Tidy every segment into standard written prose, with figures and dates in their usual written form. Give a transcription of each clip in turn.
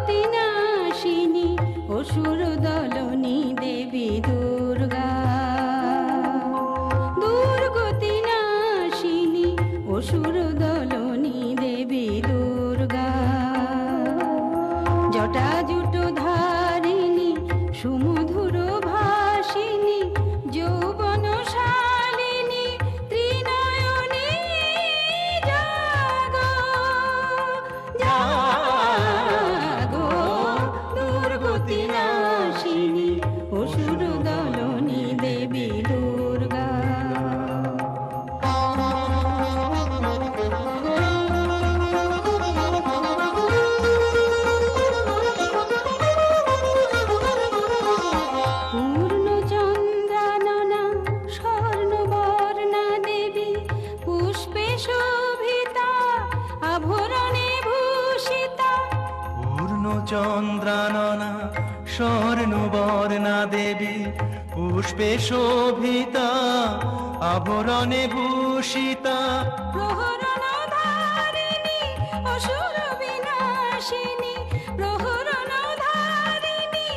দুর্গতি নাশিনী অসুর দলনী দেবী দুর্গা। দুর্গতি নাশিনী অসুর দলনী দেবী দুর্গা। জটা জুটো ধারিণী সুমধুর ভাসিনী যৌবন শালিনী ত্রিনয়নী জাগো জাগো। দুর্গতি নাশিনী অসুর দলনী দেবী দুর্গা। পূর্ণচন্দ্রাননা স্বর্ণবর্ণা দেবী পুষ্পে শোভিতা আভরণে ভূষিতা। পূর্ণচন্দ্রাননা স্বর্ণবর্ণা দেবী পুষ্পে শোভিতা আভরণে ভূষিতা। প্রহরণধারিণী অসুর বিনাশিনী প্রহরণধারিণী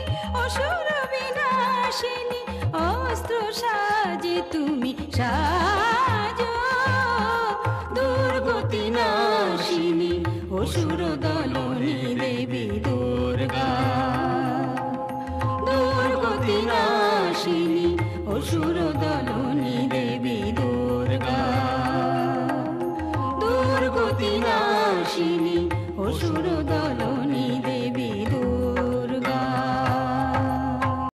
অসুর বিনাশিনী। অস্ত্র সাজে তুমি সাজো দুর্গতি নাশিনী অসুর